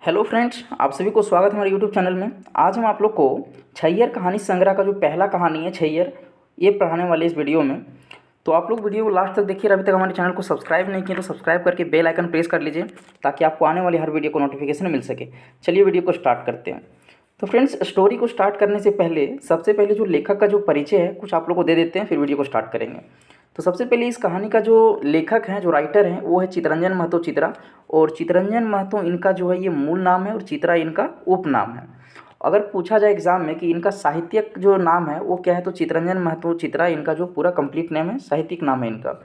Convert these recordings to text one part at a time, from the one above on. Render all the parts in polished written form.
Hello friends, आप सभी को स्वागत है हमारे यूट्यूब चैनल में। आज हम आप लोग को छैयर कहानी संग्रह का जो पहला कहानी है छैयर, ये पढ़ाने वाले इस वीडियो में। तो आप लोग वीडियो को लास्ट तक देखिए। अभी तक हमारे चैनल को सब्सक्राइब नहीं किए तो सब्सक्राइब करके बेल आइकन प्रेस कर लीजिए ताकि आपको आने वाली हर वीडियो को नोटिफिकेशन मिल सके। चलिए वीडियो को स्टार्ट करते हैं। तो फ्रेंड्स, स्टोरी को स्टार्ट करने से पहले सबसे पहले जो लेखक का जो परिचय है कुछ आप लोग को दे देते हैं, फिर वीडियो को स्टार्ट करेंगे। तो सबसे पहले इस कहानी का जो लेखक हैं, जो राइटर हैं, वो है चितरंजन महतो चित्रा। और चितरंजन महतो इनका जो है ये मूल नाम है और चित्रा इनका उपनाम है। अगर पूछा जाए एग्जाम में कि इनका साहित्यिक जो नाम है वो क्या है, तो चितरंजन महतो चित्रा इनका जो पूरा कंप्लीट नेम है, साहित्यिक नाम है इनका।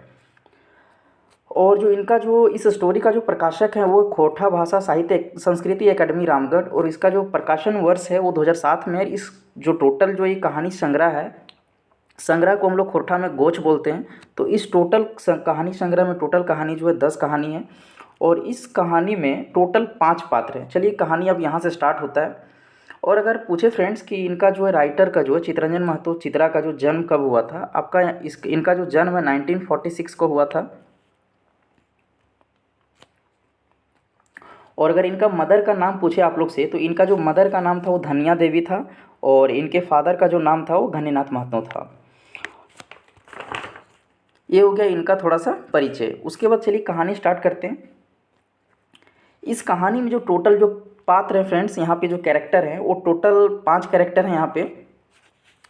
और जो इनका जो इस स्टोरी का जो प्रकाशक है वो खोटा भाषा साहित्य संस्कृति एकेडमी रामगढ़, और इसका जो प्रकाशन वर्ष है वो 2007 में है। इस जो टोटल जो ये कहानी संग्रह है, संग्रह को हम लोग खोरठा में गोच बोलते हैं। तो इस टोटल कहानी संग्रह में टोटल कहानी जो है 10 कहानी है, और इस कहानी में टोटल 5 पात्र हैं। चलिए कहानी अब यहाँ से स्टार्ट होता है। और अगर पूछे फ्रेंड्स कि इनका जो है राइटर का जो है चितरंजन महतो चित्रा का जो जन्म कब हुआ था, आपका इनका जो जन्म है 1946 को हुआ था। और अगर इनका मदर का नाम पूछे आप लोग से, तो इनका जो मदर का नाम था वो धनिया देवी था, और इनके फादर का जो नाम था वो घनीनाथ महतो था। ये हो गया इनका थोड़ा सा परिचय। उसके बाद चलिए कहानी स्टार्ट करते हैं। इस कहानी में जो टोटल जो पात्र है फ्रेंड्स, यहाँ पे जो कैरेक्टर हैं वो टोटल 5 कैरेक्टर हैं यहाँ पे,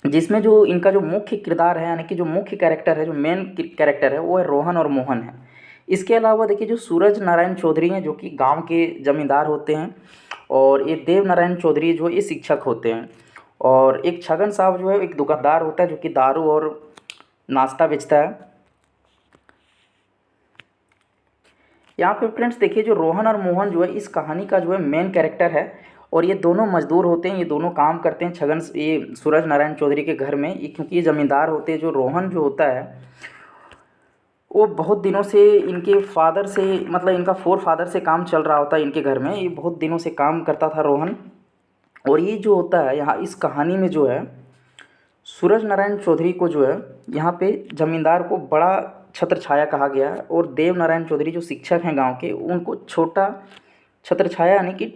जिसमें जो इनका जो मुख्य किरदार है, यानी कि जो मुख्य कैरेक्टर है, जो मेन कैरेक्टर है, वो है रोहन और मोहन है। इसके अलावा देखिए जो सूरज नारायण चौधरी हैं, जो कि गांव के जमींदार होते हैं, और ये देव नारायण चौधरी जो ये शिक्षक होते हैं, और एक छगन साहब जो है एक दुकानदार होता है जो कि दारू और नाश्ता बेचता है। यहाँ पे फ्रेंड्स देखिए जो रोहन और मोहन जो है इस कहानी का जो है मेन कैरेक्टर है, और ये दोनों मजदूर होते हैं, ये दोनों काम करते हैं ये सूरज नारायण चौधरी के घर में। क्योंकि ये ज़मींदार होते हैं। जो रोहन जो होता है वो बहुत दिनों से इनके फादर से, मतलब इनका फोर फादर से काम चल रहा होता है इनके घर में। ये बहुत दिनों से काम करता था रोहन। और ये जो होता है यहाँ इस कहानी में जो है सूरज नारायण चौधरी को जो है यहाँ पे ज़मींदार को बड़ा छत्र छाया कहा गया है, और देव नारायण चौधरी जो शिक्षक हैं गांव के, उनको छोटा छत्र छाया यानी कि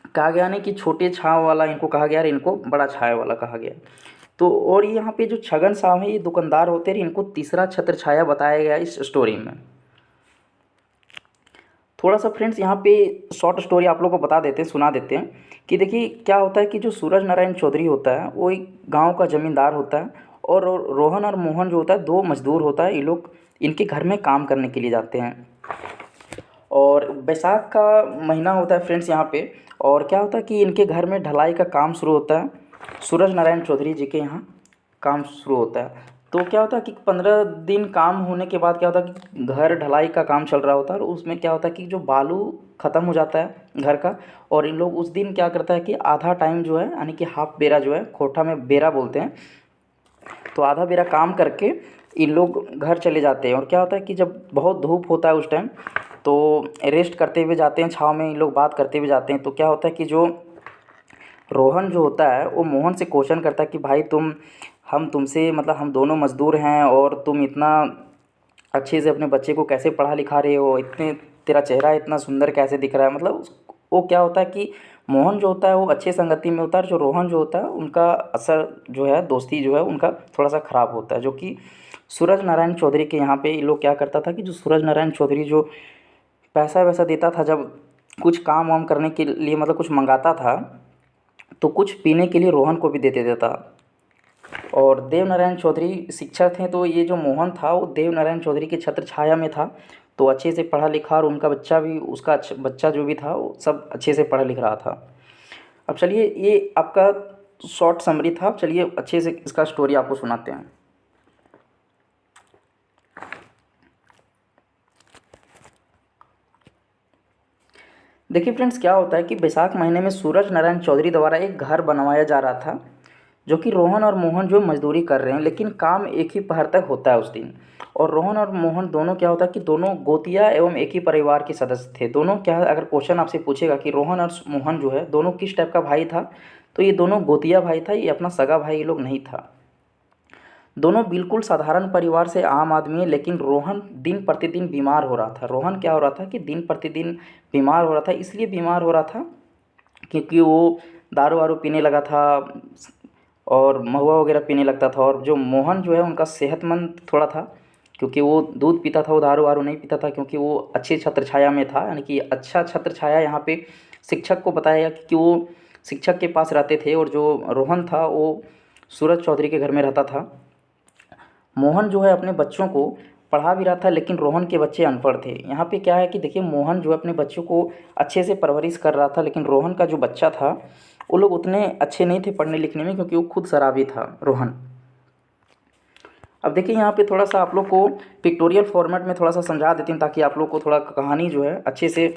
कहा गया, नहीं कि छोटे छाव वाला इनको कहा गया, और इनको बड़ा छाया वाला कहा गया। तो और यहाँ पे जो छगन साहब हैं ये दुकानदार होते हैं, इनको तीसरा छत्र छाया बताया गया इस स्टोरी में। थोड़ा सा फ्रेंड्स यहाँ पे शॉर्ट स्टोरी आप लोगों को बता देते हैं, सुना देते हैं कि देखिए क्या होता है कि जो सूरज नारायण चौधरी होता है वो एक गांव का ज़मींदार होता है, और रोहन और मोहन जो होता है 2 मजदूर होता है। ये लोग इनके घर में काम करने के लिए जाते हैं, और बैसाख का महीना होता है फ्रेंड्स यहाँ पे। और क्या होता है कि इनके घर में ढलाई का काम शुरू होता है, सूरज नारायण चौधरी जी के यहाँ काम शुरू होता है। तो क्या होता है कि 15 दिन काम होने के बाद क्या होता है कि घर ढलाई का काम चल रहा होता है, और उसमें क्या होता है कि जो बालू ख़त्म हो जाता है घर का, और इन लोग उस दिन क्या करता है कि आधा टाइम जो है, यानी कि हाफ बेरा जो है, खोटा में बेरा बोलते हैं, तो आधा बेरा काम करके इन लोग घर चले जाते हैं। और क्या होता है कि जब बहुत धूप होता है उस टाइम, तो रेस्ट करते हुए जाते हैं, छाँव में इन लोग बात करते हुए जाते हैं। तो क्या होता है कि जो रोहन जो होता है वो मोहन से क्वेश्चन करता है कि भाई हम तुमसे, मतलब हम दोनों मज़दूर हैं, और तुम इतना अच्छे से अपने बच्चे को कैसे पढ़ा लिखा रहे हो, इतने तेरा चेहरा इतना सुंदर कैसे दिख रहा है। मतलब वो क्या होता है कि मोहन जो होता है वो अच्छे संगति में होता है, जो रोहन जो होता है उनका असर जो है, दोस्ती जो है उनका थोड़ा सा ख़राब होता है। जो कि सूरज नारायण चौधरी के यहाँ पे ये लोग क्या करता था कि जो सूरज नारायण चौधरी जो पैसा वैसा देता था जब कुछ काम वाम करने के लिए, मतलब कुछ मंगाता था, तो कुछ पीने के लिए रोहन को भी दे देता था। और देव नारायण चौधरी शिक्षक थे, तो ये जो मोहन था वो देव नारायण चौधरी के छत्र छाया में था, तो अच्छे से पढ़ा लिखा, और उनका बच्चा भी, उसका बच्चा जो भी था वो सब अच्छे से पढ़ा लिख रहा था। अब चलिए ये आपका शॉर्ट समरी था। अब चलिए अच्छे से इसका स्टोरी आपको सुनाते हैं। देखिए फ्रेंड्स क्या होता है कि बैसाख महीने में सूरज नारायण चौधरी द्वारा एक घर बनवाया जा रहा था, जो कि रोहन और मोहन जो मजदूरी कर रहे हैं, लेकिन काम एक ही पहर तक होता है उस दिन। और रोहन और मोहन दोनों क्या होता है कि दोनों गोतिया एवं एक ही परिवार के सदस्य थे। दोनों क्या, अगर क्वेश्चन आपसे पूछेगा कि रोहन और मोहन जो है दोनों किस टाइप का भाई था, तो ये दोनों गोतिया भाई था, ये अपना सगा भाई ये लोग नहीं था। दोनों बिल्कुल साधारण परिवार से आम आदमी है, लेकिन रोहन दिन प्रतिदिन बीमार हो रहा था। रोहन क्या हो रहा था कि दिन प्रतिदिन बीमार हो रहा था, इसलिए बीमार हो रहा था क्योंकि वो दारू वारू पीने लगा था और महुआ वगैरह पीने लगता था। और जो मोहन जो है उनका सेहतमंद थोड़ा था, क्योंकि वो दूध पीता था, वो दारू वारू नहीं पीता था, क्योंकि वो अच्छी छत्र छाया में था। यानी कि अच्छा छत्र छाया यहाँ पे शिक्षक को बताया गया कि वो शिक्षक के पास रहते थे, और जो रोहन था वो सूरज चौधरी के घर में रहता था। मोहन जो है अपने बच्चों को पढ़ा भी रहा था, लेकिन रोहन के बच्चे अनपढ़ थे। यहाँ पे क्या है कि देखिए, मोहन जो है अपने बच्चों को अच्छे से परवरिश कर रहा था, लेकिन रोहन का जो बच्चा था वो लोग उतने अच्छे नहीं थे पढ़ने लिखने में, क्योंकि वो खुद शराबी था रोहन। अब देखिए यहाँ पे थोड़ा सा आप लोग को पिक्टोरियल फॉर्मेट में थोड़ा सा समझा देती हूँ, ताकि आप लोग को थोड़ा कहानी जो है अच्छे से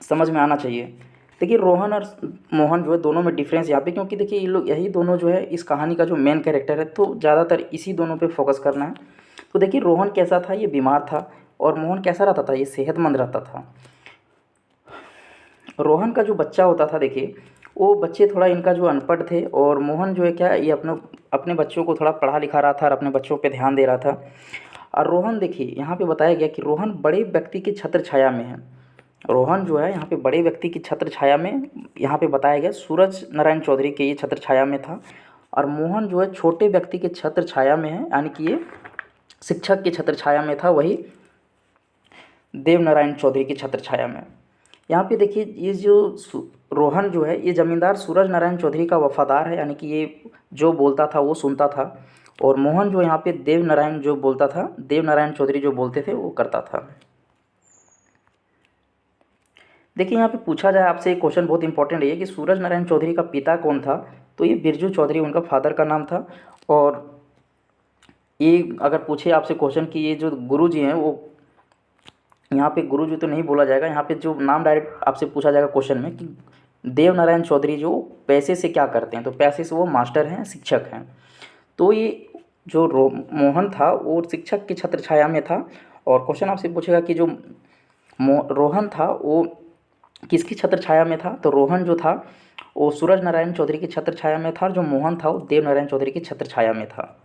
समझ में आना चाहिए। देखिए रोहन और मोहन जो है दोनों में डिफरेंस यहाँ पे, क्योंकि देखिए ये लोग यही दोनों जो है इस कहानी का जो मेन कैरेक्टर है, तो ज़्यादातर इसी दोनों पे फोकस करना है। तो देखिए रोहन कैसा था, ये बीमार था, और मोहन कैसा रहता था, ये सेहतमंद रहता था। रोहन का जो बच्चा होता था, देखिए वो बच्चे थोड़ा इनका जो अनपढ़ थे, और मोहन जो है क्या, ये अपने अपने बच्चों को थोड़ा पढ़ा लिखा रहा था और अपने बच्चों पे ध्यान दे रहा था। और रोहन देखिए यहाँ पे बताया गया कि रोहन बड़े व्यक्ति की छत्र छाया में है। रोहन जो है यहाँ पे बड़े व्यक्ति की छत्र छाया में, यहाँ पे बताया गया सूरज नारायण चौधरी के ये छत्र छाया में था। और मोहन जो है छोटे व्यक्ति के छत्र छाया में है, यानी कि ये शिक्षक की छत्र छाया में था, वही देव नारायण चौधरी की छत्र छाया में। यहाँ पे देखिए ये जो रोहन जो है ये ज़मींदार सूरज नारायण चौधरी का वफादार है, यानी कि ये जो बोलता था वो सुनता था। और मोहन जो यहाँ पे देव नारायण जो बोलता था, देव नारायण चौधरी जो बोलते थे वो करता था। देखिए यहाँ पे पूछा जाए आपसे एक क्वेश्चन बहुत इंपॉर्टेंट है कि सूरज नारायण चौधरी का पिता कौन था, तो ये बिरजू चौधरी उनका फादर का नाम था। और ये अगर पूछे आपसे क्वेश्चन कि ये जो गुरु जी हैं, वो यहाँ पे गुरु जी तो नहीं बोला जाएगा, यहाँ पे जो नाम डायरेक्ट आपसे पूछा जाएगा क्वेश्चन में कि देव नारायण चौधरी जो पैसे से क्या करते हैं, तो पैसे से वो मास्टर हैं, शिक्षक हैं। तो ये जो मोहन था वो शिक्षक की छत्र छाया में था। और क्वेश्चन आपसे पूछेगा कि जो रोहन था वो किसकी छत्र छाया में था, तो रोहन जो था वो सूरज नारायण चौधरी की छत्र छाया में था, और जो मोहन था वो देव नारायण चौधरी की छत्र छाया में था।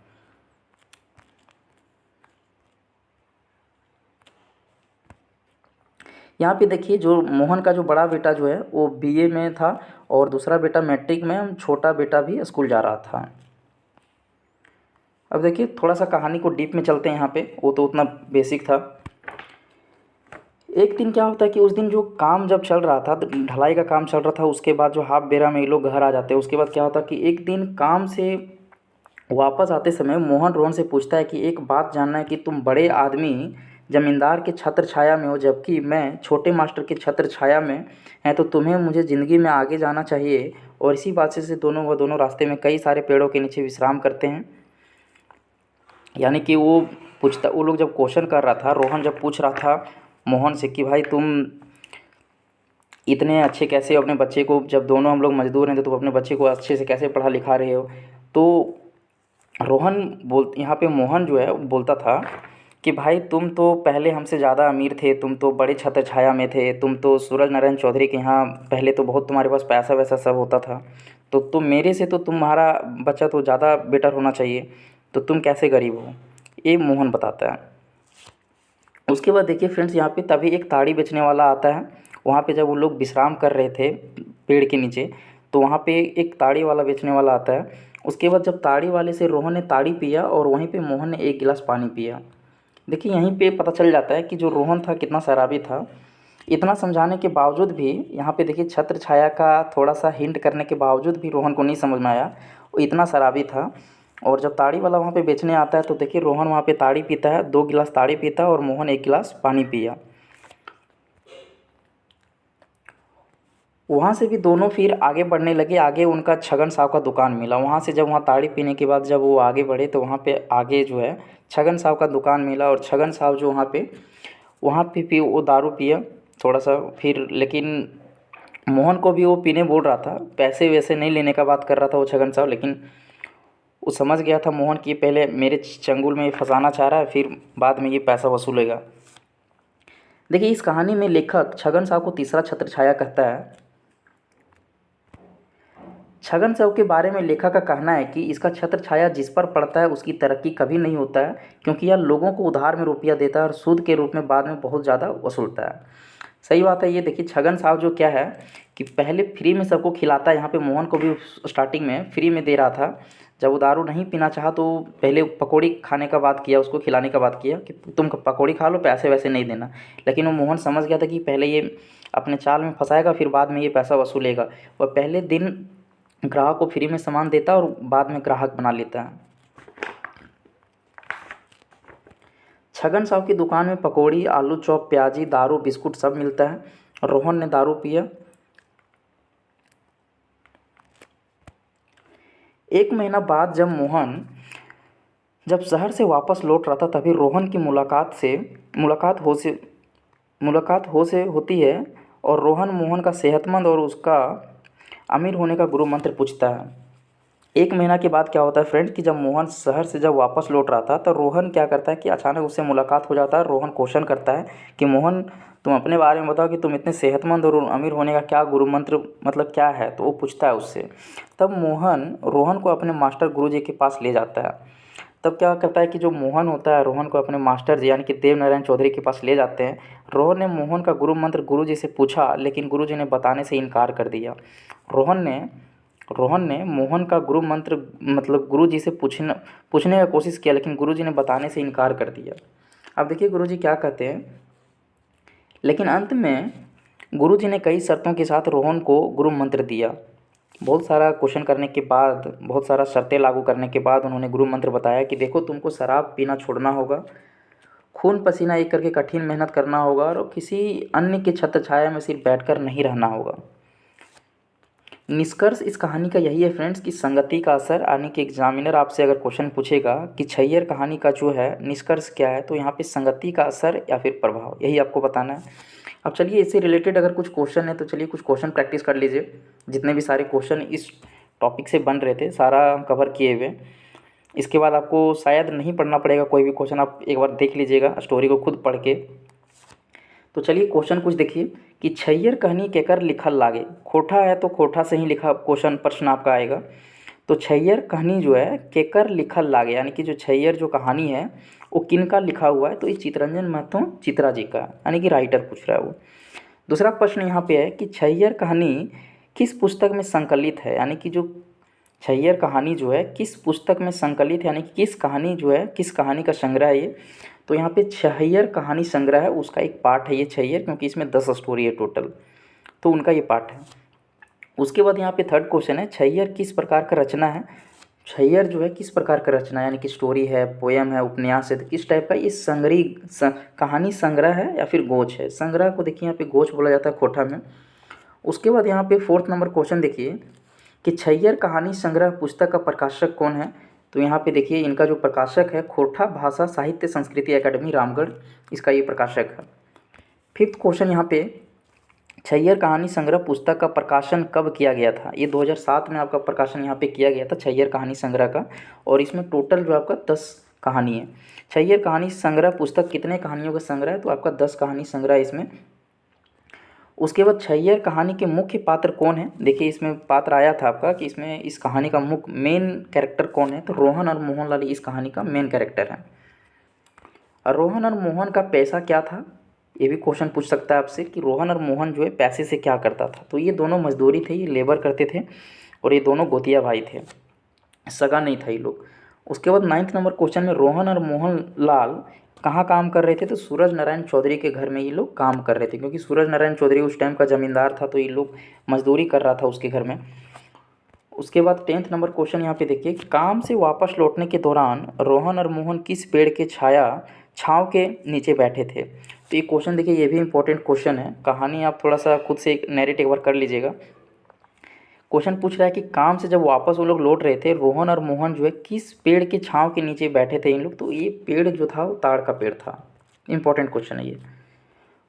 यहाँ पे देखिए जो मोहन का जो बड़ा बेटा जो है वो बीए में था, और दूसरा बेटा मैट्रिक में, छोटा बेटा भी स्कूल जा रहा था। अब देखिए थोड़ा सा कहानी को डीप में चलते हैं यहाँ पे, वो तो उतना बेसिक था। एक दिन क्या होता है कि उस दिन जो काम जब चल रहा था, ढलाई का काम चल रहा था, उसके बाद जो हाफ बेरा में ये लोग घर आ जाते हैं। उसके बाद क्या होता है कि एक दिन काम से वापस आते समय मोहन रोहन से पूछता है कि एक बात जानना है कि तुम बड़े आदमी ज़मींदार के छत्र छाया में हो, जबकि मैं छोटे मास्टर के छत्र छाया में है, तो तुम्हें मुझे ज़िंदगी में आगे जाना चाहिए। और इसी बात से दोनों व दोनों रास्ते में कई सारे पेड़ों के नीचे विश्राम करते हैं। यानी कि वो लोग जब क्वेश्चन कर रहा था, रोहन जब पूछ रहा था मोहन से कि भाई तुम इतने अच्छे कैसे हो अपने बच्चे को, जब दोनों हम लोग मजदूर हैं तो तुम अपने बच्चे को अच्छे से कैसे पढ़ा लिखा रहे हो। तो यहाँ पे मोहन जो है बोलता था कि भाई तुम तो पहले हमसे ज़्यादा अमीर थे, तुम तो बड़े छत्र छाया में थे, तुम तो सूरज नारायण चौधरी के यहाँ पहले तो बहुत तुम्हारे पास पैसा वैसा सब होता था, तो तुम मेरे से तो तुम्हारा बच्चा तो ज़्यादा बेटर होना चाहिए, तो तुम कैसे गरीब हो, ये मोहन बताता है। उसके बाद देखिए फ्रेंड्स, यहाँ पे तभी एक ताड़ी बेचने वाला आता है। वहाँ पे जब वो लोग विश्राम कर रहे थे पेड़ के नीचे, तो वहाँ पे एक ताड़ी वाला बेचने वाला आता है। उसके बाद जब ताड़ी वाले से रोहन ने ताड़ी पिया, और वहीं पे मोहन ने एक गिलास पानी पिया। देखिए यहीं पे पता चल जाता है कि जो रोहन था कितना शराबी था। इतना समझाने के बावजूद भी यहाँ पे देखिए छत्र छाया का थोड़ा सा हिंट करने के बावजूद भी रोहन को नहीं समझ में आया, वो इतना शराबी था। और जब ताड़ी वाला वहाँ पे बेचने आता है, तो देखिए रोहन वहाँ पे ताड़ी पीता है, 2 गिलास ताड़ी पीता है, और मोहन 1 गिलास पानी पिया। वहाँ से भी दोनों फिर आगे बढ़ने लगे। आगे उनका छगन साहब का दुकान मिला। वहाँ से जब वहाँ ताड़ी पीने के बाद जब वो आगे बढ़े, तो वहाँ पे आगे जो है छगन साहब का दुकान मिला, और छगन साहब जो वहाँ पे भी वो दारू पिया थोड़ा सा फिर। लेकिन मोहन को भी वो पीने बोल रहा था, पैसे वैसे नहीं लेने का बात कर रहा था वो छगन साहब, लेकिन वो समझ गया था मोहन कि पहले मेरे चंगुल में फंसाना चाह रहा है, फिर बाद में ये पैसा वसूलेगा। देखिए इस कहानी में लेखक छगन साहब को तीसरा छत्र छाया कहता है। छगन साहू के बारे में लेखक का कहना है कि इसका छत्र छाया जिस पर पड़ता है उसकी तरक्की कभी नहीं होता है, क्योंकि यह लोगों को उधार में रुपया देता है और सूद के रूप में बाद में बहुत ज़्यादा वसूलता है। सही बात है ये। देखिए छगन साहब जो क्या है कि पहले फ्री में सबको खिलाता है, यहाँ पे मोहन को भी स्टार्टिंग में फ्री में दे रहा था। जब वो दारू नहीं पीना चाहा तो पहले पकौड़ी खाने का बात किया, उसको खिलाने का बात किया कि तुम पकौड़ी खा लो, पैसे वैसे नहीं देना। लेकिन वो मोहन समझ गया था कि पहले ये अपने चाल में फंसाएगा, फिर बाद में ये पैसा वसूलेगा। वह पहले दिन ग्राहक को फ्री में सामान देता है और बाद में ग्राहक बना लेता है। छगन साहब की दुकान में पकौड़ी, आलू चॉप, प्याजी, दारू, बिस्कुट सब मिलता है। रोहन ने दारू पिया। एक महीना बाद जब शहर से वापस लौट रहा था, तभी रोहन की मुलाकात हो से होती है और रोहन मोहन का सेहतमंद और उसका अमीर होने का गुरु मंत्र पूछता है। एक महीना के बाद क्या होता है फ्रेंड्स कि जब मोहन शहर से जब वापस लौट रहा था तो रोहन क्या करता है कि अचानक उससे मुलाकात हो जाता है। रोहन क्वेश्चन करता है कि मोहन, तुम अपने बारे में बताओ कि तुम इतने सेहतमंद और अमीर होने का क्या गुरु मंत्र मतलब क्या है। तो वो पूछता है उससे। तब मोहन रोहन को अपने मास्टर गुरु जी के पास ले जाता है। तब क्या करता है कि जो मोहन होता है रोहन को अपने मास्टर जी यानी कि देव नारायण चौधरी के पास ले जाते हैं। रोहन ने मोहन का गुरु मंत्र गुरु जी से पूछा, लेकिन गुरु जी ने बताने से इनकार कर दिया। रोहन ने मोहन का गुरु मंत्र मतलब गुरु जी से पूछने का कोशिश किया, लेकिन गुरु जी ने बताने से इनकार कर दिया। अब देखिए गुरु जी क्या कहते हैं। लेकिन अंत में गुरु जी ने कई शर्तों के साथ रोहन को गुरु मंत्र दिया। बहुत सारा क्वेश्चन करने के बाद, बहुत सारा शर्तें लागू करने के बाद उन्होंने गुरु मंत्र बताया कि देखो तुमको शराब पीना छोड़ना होगा, खून पसीना एक करके कठिन मेहनत करना होगा और किसी अन्य के छत्र छाया में सिर्फ बैठकर नहीं रहना होगा। निष्कर्ष इस कहानी का यही है फ्रेंड्स कि संगति का असर, यानी कि एग्जामिनर आपसे अगर क्वेश्चन पूछेगा कि छैयर कहानी का जो है निष्कर्ष क्या है, तो यहाँ पे संगति का असर या फिर प्रभाव, यही आपको बताना है। अब चलिए इससे रिलेटेड अगर कुछ क्वेश्चन है तो चलिए कुछ क्वेश्चन प्रैक्टिस कर लीजिए। जितने भी सारे क्वेश्चन इस टॉपिक से बन रहे थे सारा कवर किए हुए। इसके बाद आपको शायद नहीं पढ़ना पड़ेगा कोई भी क्वेश्चन, आप एक बार देख लीजिएगा स्टोरी को खुद पढ़ के। तो चलिए क्वेश्चन कुछ देखिए कि छैयर कहनी केकर लिखल लागे। खोटा है तो खोटा से ही लिखा क्वेश्चन प्रश्न आपका आएगा। तो छैयर कहानी जो है केकर लिखल लागे, यानी कि जो छैयर जो कहानी है वो किन का लिखा हुआ है, तो इस चितरंजन महतो चित्रा जी का, यानी कि राइटर पूछ रहा है वो। दूसरा प्रश्न यहाँ पे है कि छैयर कहानी किस पुस्तक में संकलित है, यानी कि जो छैयर कहानी जो है किस पुस्तक में संकलित है, यानी कि किस कहानी जो है किस कहानी का संग्रह है ये। तो यहाँ पे छैयर कहानी संग्रह है, उसका एक पार्ट है ये छैयर, क्योंकि इसमें 10 स्टोरी है टोटल, तो उनका ये पार्ट है। उसके बाद यहाँ पे थर्ड क्वेश्चन है छैयर किस प्रकार का रचना है। छैयर जो है किस प्रकार का रचना है, यानी कि स्टोरी है, पोएम है, उपन्यास है, तो किस टाइप का ये कहानी संग्रह है या फिर गोच है। संग्रह को देखिए यहाँ पे गोच बोला जाता है खोटा में। उसके बाद यहाँ पे फोर्थ नंबर क्वेश्चन देखिए कि छैयर कहानी संग्रह पुस्तक का प्रकाशक कौन है। तो यहाँ पे देखिए इनका जो प्रकाशक है खोटा भाषा साहित्य संस्कृति अकेडमी रामगढ़, इसका ये प्रकाशक है। फिफ्थ क्वेश्चन यहाँ पे छैयर कहानी संग्रह पुस्तक का प्रकाशन कब किया गया था। ये 2007 में आपका प्रकाशन यहाँ पे किया गया था छैयर कहानी संग्रह का, और इसमें टोटल जो आपका 10 कहानी है। छैयर कहानी संग्रह पुस्तक कितने कहानियों का संग्रह है, तो आपका 10 कहानी संग्रह है इसमें। उसके बाद छैयर कहानी के मुख्य पात्र कौन है। देखिए इसमें पात्र आया था आपका कि इसमें इस कहानी का मुख्य मेन कैरेक्टर कौन है, तो रोहन और मोहनलाल इस कहानी का मेन कैरेक्टर है। और रोहन और मोहन का पैसा क्या था, ये भी क्वेश्चन पूछ सकता है आपसे कि रोहन और मोहन जो है पैसे से क्या करता था। तो ये दोनों मजदूरी थे, ये लेबर करते थे और ये दोनों गोतिया भाई थे, सगा नहीं था ये लोग। उसके बाद 9th नंबर क्वेश्चन में रोहन और मोहनलाल कहाँ काम कर रहे थे, तो सूरज नारायण चौधरी के घर में ये लोग काम कर रहे थे, क्योंकि सूरज नारायण चौधरी उस टाइम का ज़मींदार था, तो ये लोग मजदूरी कर रहा था उसके घर में। उसके बाद 10th नंबर क्वेश्चन यहाँ पे देखिए काम से वापस लौटने के दौरान रोहन और मोहन किस पेड़ के छाँव के नीचे बैठे थे। तो ये क्वेश्चन देखिए ये भी इंपॉर्टेंट क्वेश्चन है। कहानी आप थोड़ा सा खुद से नैरेट एक बार कर लीजिएगा। क्वेश्चन पूछ रहा है कि काम से जब वापस वो लोग लौट रहे थे रोहन और मोहन जो है किस पेड़ के छाँव के नीचे बैठे थे इन लोग। तो ये पेड़ जो था वो ताड़ का पेड़ था। इंपॉर्टेंट क्वेश्चन है ये।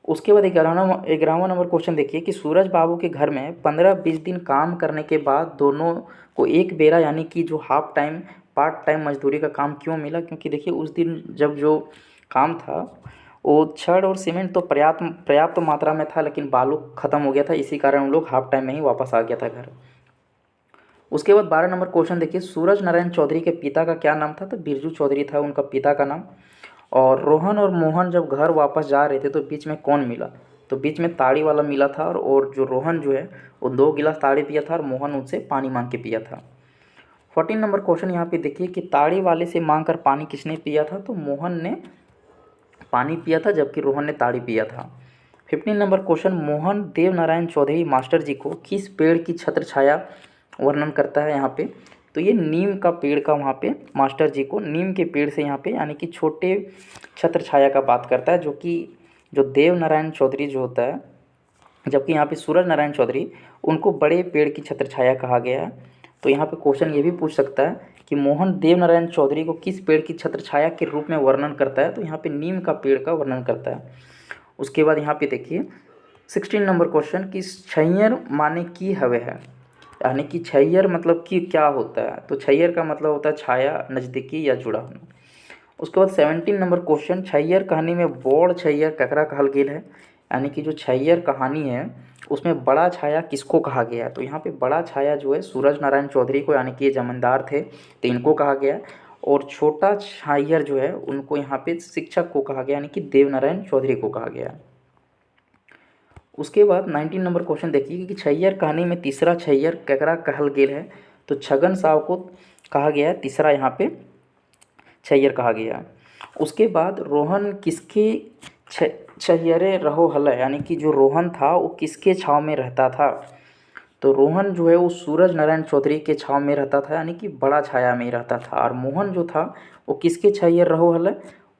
उसके बाद 11वां नंबर क्वेश्चन देखिए कि सूरज बाबू के घर में 15-20 दिन काम करने के बाद दोनों को एक बेरा यानी कि जो हाफ टाइम पार्ट टाइम मजदूरी का काम क्यों मिला। क्योंकि देखिए उस दिन जब जो काम था वो छड़ और सीमेंट तो पर्याप्त मात्रा में था, लेकिन बालू ख़त्म हो गया था, इसी कारण उन लोग हाफ टाइम में ही वापस आ गया था घर। उसके बाद 12 नंबर क्वेश्चन देखिए, सूरज नारायण चौधरी के पिता का क्या नाम था? तो बिरजू चौधरी था उनका पिता का नाम। और रोहन और मोहन जब घर वापस जा रहे थे तो बीच में कौन मिला? तो बीच में ताड़ी वाला मिला था, और जो रोहन जो है वो 2 गिलास ताड़ी पिया था और मोहन उनसे पानी मांग के पिया था। 14 नंबर क्वेश्चन यहाँ पे देखिए कि ताड़ी वाले से मांग कर पानी किसने पिया था? तो मोहन ने पानी पिया था, जबकि रोहन ने ताड़ी पिया था। 15 नंबर क्वेश्चन, मोहन देव नारायण चौधरी मास्टर जी को किस पेड़ की छत्र छाया वर्णन करता है यहाँ पे? तो ये नीम का पेड़ का वहाँ पे मास्टर जी को नीम के पेड़ से यहाँ पे यानी कि छोटे छत्र छाया का बात करता है, जो कि जो देव नारायण चौधरी जो होता है, जबकि यहाँ पे सूरज नारायण चौधरी उनको बड़े पेड़ की छत्र छाया कहा गया है। तो यहाँ पे क्वेश्चन ये भी पूछ सकता है कि मोहन देव नारायण चौधरी को किस पेड़ की छत्र छाया के रूप में वर्णन करता है? तो यहाँ पे नीम का पेड़ का वर्णन करता है। उसके बाद यहाँ पे देखिए 16 नंबर क्वेश्चन कि छैयर माने की हवे है, यानी कि छैयर मतलब कि क्या होता है? तो छैयर का मतलब होता है छाया, नज़दीकी या जुड़ा होना। उसके बाद 17 नंबर क्वेश्चन, छैयर कहानी में बड़ छैयर ककरा कहल गेल है? यानी कि जो छैयर कहानी है उसमें बड़ा छाया किसको कहा गया है? तो यहाँ पे बड़ा छाया जो है सूरज नारायण चौधरी को, यानी कि ये जमींदार थे तो इनको कहा गया है। और छोटा छैयर जो है उनको यहाँ पे शिक्षक को कहा गया, यानी कि देव नारायण चौधरी को कहा गया है। उसके बाद 19 नंबर क्वेश्चन देखिए कि छैयर कहानी में तीसरा छैयर ककरा कहल गेल है? तो छगन साव को कहा गया है, तीसरा यहाँ पे छैयर कहा गया। उसके बाद रोहन किसके छैयरे रहो हल, यानी कि जो रोहन था वो किसके छाँव में रहता था? तो रोहन जो है वो सूरज नारायण चौधरी के छाँव में रहता था, यानी कि बड़ा छाया में ही रहता था। और मोहन जो था वो किसके छैयर रहो हल?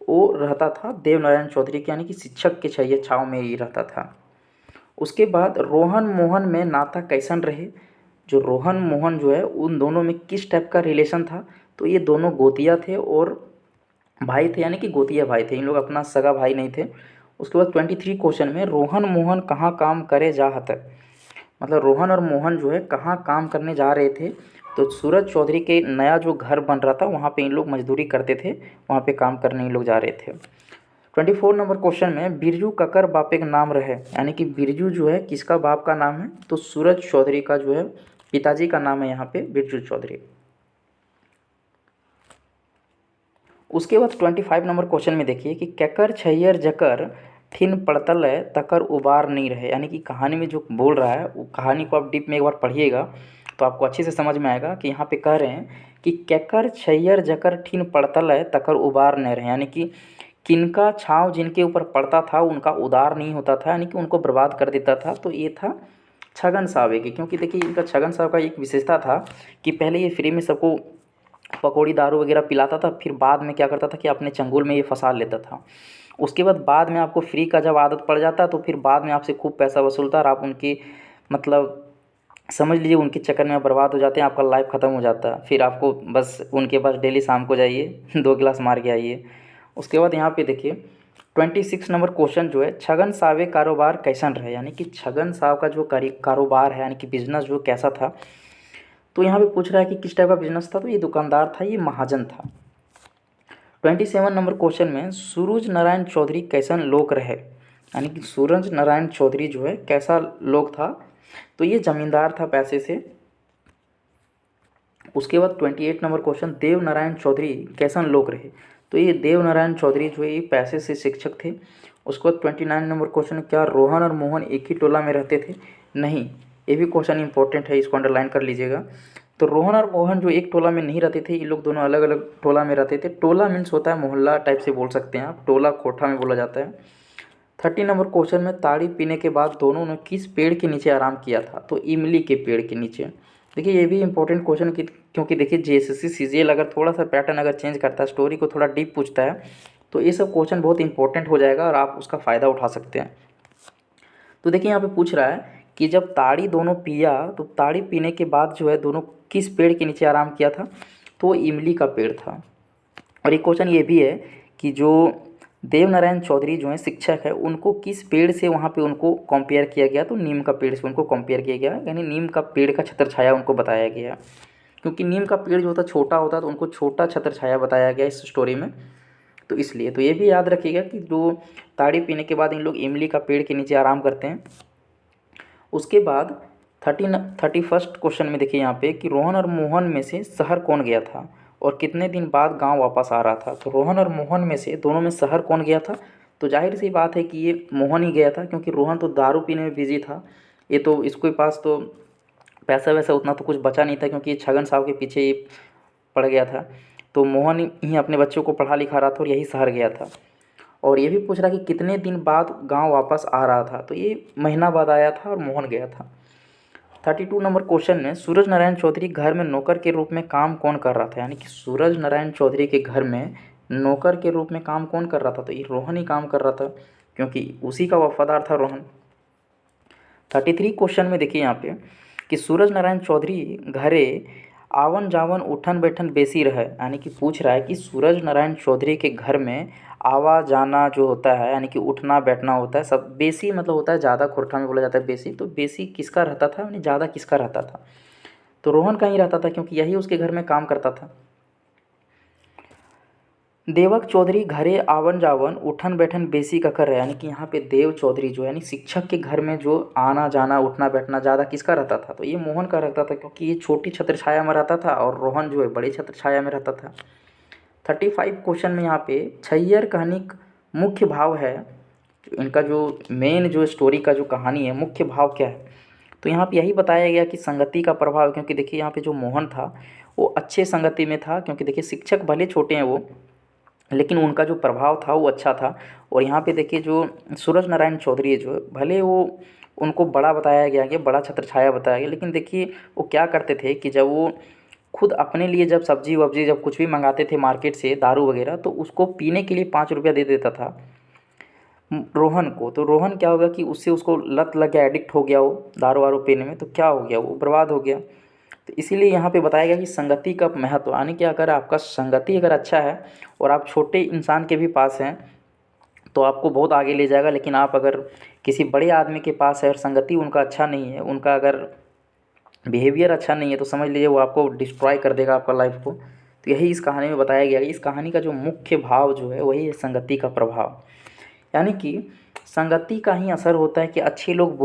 वो रहता था देव नारायण चौधरी के, यानी कि शिक्षक के छैयर छाँव में ही रहता था। उसके बाद रोहन मोहन में नाता कैसन रहे? जो रोहन मोहन जो है उन दोनों में किस टाइप का रिलेशन था? तो ये दोनों गोतिया थे और भाई थे, यानी कि गोतिया भाई थे, इन लोग अपना सगा भाई नहीं थे। उसके बाद 23 क्वेश्चन में रोहन मोहन कहाँ काम करे जा हत, मतलब रोहन और मोहन जो है कहाँ काम करने जा रहे थे? तो सूरज चौधरी के नया जो घर बन रहा था वहाँ पे इन लोग मजदूरी करते थे, वहाँ पे काम करने इन लोग जा रहे थे। 24 नंबर क्वेश्चन में बिरजू ककर बापे का नाम रहे, यानी कि बिरजू जो है किसका बाप का नाम है? तो सूरज चौधरी का जो है पिताजी का नाम है यहाँ पे बिरजू चौधरी। उसके बाद 25 नंबर क्वेश्चन में देखिए कि कैकर छैयर जकर थिन पड़तल तकर उबार नहीं रहे, यानी कि कहानी में जो बोल रहा है वो कहानी को आप डीप में एक बार पढ़िएगा तो आपको अच्छे से समझ में आएगा कि यहाँ पे कह रहे हैं कि कैकर छैयर जकर ठीन पड़तल तकर उबार नहीं रहे, यानी कि किनका छाँव जिनके ऊपर पड़ता था उनका उदार नहीं होता था, यानी कि उनको बर्बाद कर देता था। तो ये था छगन सावे की, क्योंकि देखिए इनका छगन साव का एक विशेषता था कि पहले ये फ्री में सबको पकौड़ी दारू वगैरह पिलाता था, फिर बाद में क्या करता था कि अपने चंगुल में ये फंसा लेता था। उसके बाद में आपको फ्री का जब आदत पड़ जाता तो फिर बाद में आपसे खूब पैसा वसूलता और आप उनकी मतलब समझ लीजिए उनके चक्कर में बर्बाद हो जाते हैं, आपका लाइफ ख़त्म हो जाता है। फिर आपको बस उनके पास डेली शाम को जाइए 2 गिलास मार के आइए। उसके बाद यहाँ पे देखिए 26 नंबर क्वेश्चन जो है छगन सावे कारोबार कैसन रहे, यानी कि छगन साव का जो कारोबार है यानी कि बिजनेस जो कैसा था? तो यहाँ पे पूछ रहा है कि किस टाइप का बिजनेस था? तो ये दुकानदार था, ये महाजन था। 27 नंबर क्वेश्चन में सूरज नारायण चौधरी कैसन लोग रहे, यानी कि सूरज नारायण चौधरी जो है कैसा लोग था? तो ये जमींदार था पैसे से। उसके बाद 28 नंबर क्वेश्चन देव नारायण चौधरी कैसन लोग रहे? तो ये देव नारायण चौधरी जो है ये पैसे से शिक्षक थे। उसके बाद 29 नंबर क्वेश्चन, क्या रोहन और मोहन एक ही टोला में रहते थे? नहीं, ये भी क्वेश्चन इंपॉर्टेंट है, इसको अंडरलाइन कर लीजिएगा। तो रोहन और मोहन जो एक टोला में नहीं रहते थे, ये लोग दोनों अलग अलग टोला में रहते थे। टोला मीन्स होता है मोहल्ला टाइप से बोल सकते हैं आप, टोला कोठा में बोला जाता है। 30 नंबर क्वेश्चन में ताड़ी पीने के बाद दोनों ने किस पेड़ के नीचे आराम किया था? तो इमली के पेड़ के नीचे। देखिए ये भी इंपॉर्टेंट क्वेश्चन क्योंकि देखिए जेएसएससी सीजीएल अगर थोड़ा सा पैटर्न अगर चेंज करता है, स्टोरी को थोड़ा डीप पूछता है, तो ये सब क्वेश्चन बहुत इंपॉर्टेंट हो जाएगा और आप उसका फ़ायदा उठा सकते हैं। तो देखिए यहाँ पे पूछ रहा है कि जब ताड़ी दोनों पिया तो ताड़ी पीने के बाद जो है दोनों किस पेड़ के नीचे आराम किया था? तो इमली का पेड़ था। और एक क्वेश्चन ये भी है कि जो देव नारायण चौधरी जो हैं शिक्षक है उनको किस पेड़ से वहाँ पे उनको कंपेयर किया गया? तो नीम का पेड़ से उनको कंपेयर किया गया, यानी नीम का पेड़ का छत्र छाया उनको बताया गया, क्योंकि नीम का पेड़ जो होता है छोटा होता है तो उनको छोटा छत्र छाया बताया गया इस स्टोरी में। तो इसलिए तो ये भी याद रखिएगा कि जो ताड़ी पीने के बाद इन लोग इमली का पेड़ के नीचे आराम करते हैं। उसके बाद थर्टी फर्स्ट क्वेश्चन में देखिए यहाँ पे कि रोहन और मोहन में से शहर कौन गया था और कितने दिन बाद गांव वापस आ रहा था। तो रोहन और मोहन में से दोनों में शहर कौन गया था? तो जाहिर सी बात है कि ये मोहन ही गया था, क्योंकि रोहन तो दारू पीने में बिजी था। ये तो इसके पास तो पैसा वैसा उतना तो कुछ बचा नहीं था, क्योंकि ये छगन साहब के पीछे ये पड़ गया था। तो मोहन ही अपने बच्चों को पढ़ा लिखा रहा था और यही शहर गया था। और ये भी पूछ रहा कि कितने दिन बाद गांव वापस आ रहा था, तो ये महीना बाद आया था और मोहन गया था। 32 नंबर क्वेश्चन में सूरज नारायण चौधरी घर में नौकर के रूप में काम कौन कर रहा था? यानी कि सूरज नारायण चौधरी के घर में नौकर के रूप में काम कौन कर रहा था? तो ये रोहन ही काम कर रहा था, क्योंकि उसी का वफादार था रोहन। 33 क्वेश्चन में देखिए यहाँ पे कि सूरज नारायण चौधरी घरे आवन जावन उठन बैठन बेसी रहे। यानी कि पूछ रहा है कि सूरज नारायण चौधरी के घर में आवा जाना जो होता है, यानी कि उठना बैठना होता है, सब बेसी मतलब होता है ज़्यादा, खोरठा में बोला जाता है बेसी। तो बेसी किसका रहता था, यानी ज़्यादा किसका रहता था? तो रोहन का ही रहता था, क्योंकि यही उसके घर में काम करता था। देवक चौधरी घरे आवन जावन उठन बैठन बेसी का कर रहे हैं। यानी कि यहाँ पे देव चौधरी जो है, यानी शिक्षक के घर में जो आना जाना उठना बैठना ज़्यादा किसका रहता था? तो ये मोहन का रहता था, क्योंकि ये छोटी छत्र छाया में रहता था और रोहन जो है बड़ी छत्र छाया में रहता था। 35 क्वेश्चन में यहाँ पे छैयर कहानी मुख्य भाव है, इनका जो मेन जो स्टोरी का जो कहानी है मुख्य भाव क्या है? तो यहाँ पे यही बताया गया कि संगति का प्रभाव। क्योंकि देखिए यहाँ पे जो मोहन था वो अच्छे संगति में था, क्योंकि देखिए शिक्षक भले छोटे हैं वो, लेकिन उनका जो प्रभाव था वो अच्छा था। और यहाँ पे देखिए जो सूरज नारायण चौधरी है जो भले वो उनको बड़ा बताया गया कि बड़ा छत्रछाया बताया गया, लेकिन देखिए वो क्या करते थे कि जब वो खुद अपने लिए जब सब्जी वब्जी जब कुछ भी मंगाते थे मार्केट से दारू वगैरह, तो उसको पीने के लिए 5 रुपया दे देता था रोहन को। तो रोहन क्या होगा कि उससे उसको लत लग गया, एडिक्ट हो गया वो दारू वारू पीने में, तो क्या हो गया वो बर्बाद हो गया। तो इसीलिए यहाँ पे बताया गया कि संगति का महत्व, यानी कि अगर आपका संगति अगर अच्छा है और आप छोटे इंसान के भी पास हैं तो आपको बहुत आगे ले जाएगा। लेकिन आप अगर किसी बड़े आदमी के पास है और संगति उनका अच्छा नहीं है, उनका अगर बिहेवियर अच्छा नहीं है, तो समझ लीजिए वो आपको डिस्ट्रॉय कर देगा आपका लाइफ को। तो यही इस कहानी में बताया गया कि इस कहानी का जो मुख्य भाव जो है वही है संगति का प्रभाव। यानी कि संगति का ही असर होता है कि अच्छे लोग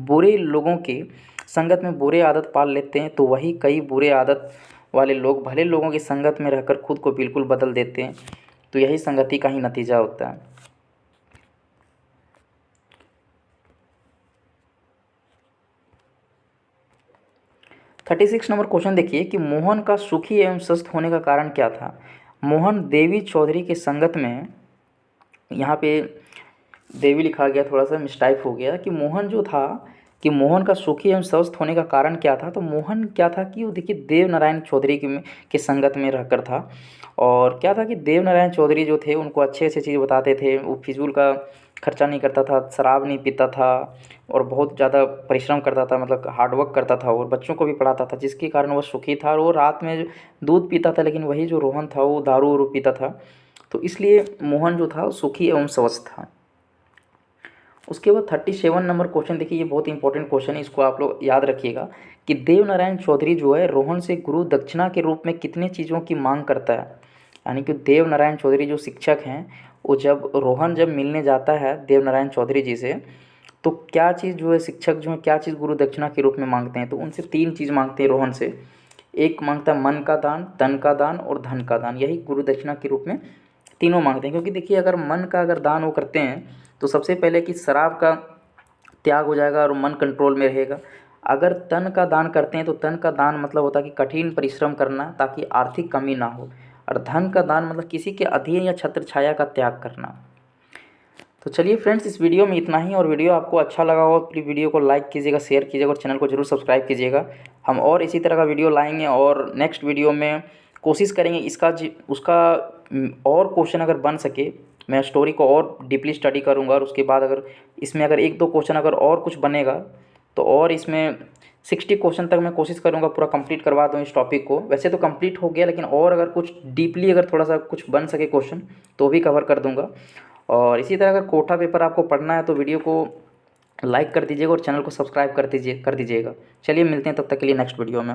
बुरे लोगों के संगत में बुरे आदत पाल लेते हैं, तो वही कई बुरे आदत वाले लोग भले लोगों की संगत में रहकर खुद को बिल्कुल बदल देते हैं। तो यही संगति का ही नतीजा होता है। थर्टी सिक्स नंबर क्वेश्चन देखिए कि मोहन का सुखी एवं स्वस्थ होने का कारण क्या था? मोहन देवी चौधरी के संगत में, यहाँ पे देवी लिखा गया, थोड़ा सा मिस्टाइप हो गया कि मोहन जो था कि मोहन का सुखी एवं स्वस्थ होने का कारण क्या था? तो मोहन क्या था कि वो देखिए देव नारायण चौधरी के संगत में रहकर था। और क्या था कि देव नारायण चौधरी जो थे उनको अच्छे अच्छे चीज़ बताते थे, वो फिजूल का खर्चा नहीं करता था, शराब नहीं पीता था और बहुत ज़्यादा परिश्रम करता था, मतलब हार्डवर्क करता था और बच्चों को भी पढ़ाता था, जिसके कारण वो सुखी था। और वो रात में दूध पीता था, लेकिन वही जो रोहन था वो दारू वारू पीता था। तो इसलिए मोहन जो था वो सुखी एवं स्वस्थ था। उसके बाद 37 नंबर क्वेश्चन देखिए, ये बहुत इंपॉर्टेंट क्वेश्चन है, इसको आप लोग याद रखिएगा कि देव नारायण चौधरी जो है रोहन से गुरु दक्षिणा के रूप में कितने चीज़ों की मांग करता है? यानी कि देव नारायण चौधरी जो शिक्षक हैं वो जब रोहन जब मिलने जाता है देव नारायण चौधरी जी से, तो क्या चीज़ जो है शिक्षक जो है क्या चीज़ गुरु दक्षिणा के रूप में मांगते हैं? तो उनसे 3 चीज़ मांगते हैं रोहन से। एक मांगता है मन का दान, तन का दान और धन का दान, यही गुरु दक्षिणा के रूप में तीनों मांगते हैं। क्योंकि देखिए अगर मन का अगर दान वो करते हैं तो सबसे पहले कि शराब का त्याग हो जाएगा और मन कंट्रोल में रहेगा। अगर तन का दान करते हैं तो तन का दान मतलब होता है कि कठिन परिश्रम करना ताकि आर्थिक कमी ना हो। और धन का दान मतलब किसी के अधीन या छत्र छाया का त्याग करना। तो चलिए फ्रेंड्स, इस वीडियो में इतना ही। और वीडियो आपको अच्छा लगा हो प्लीज़ वीडियो को लाइक कीजिएगा, शेयर कीजिएगा और चैनल को जरूर सब्सक्राइब कीजिएगा। हम और इसी तरह का वीडियो लाएंगे और नेक्स्ट वीडियो में कोशिश करेंगे उसका और क्वेश्चन अगर बन सके, मैं स्टोरी को और डीपली स्टडी करूँगा। और उसके बाद अगर इसमें अगर 1-2 क्वेश्चन अगर और कुछ बनेगा तो और इसमें 60 क्वेश्चन तक मैं कोशिश करूँगा पूरा कंप्लीट करवा दूँ इस टॉपिक को। वैसे तो कंप्लीट हो गया, लेकिन और अगर कुछ डीपली अगर थोड़ा सा कुछ बन सके क्वेश्चन तो भी कवर कर दूँगा। और इसी तरह अगर कोटा पेपर आपको पढ़ना है तो वीडियो को लाइक कर दीजिएगा और चैनल को सब्सक्राइब कर दीजिएगा। चलिए मिलते हैं तब तक के लिए नेक्स्ट वीडियो में।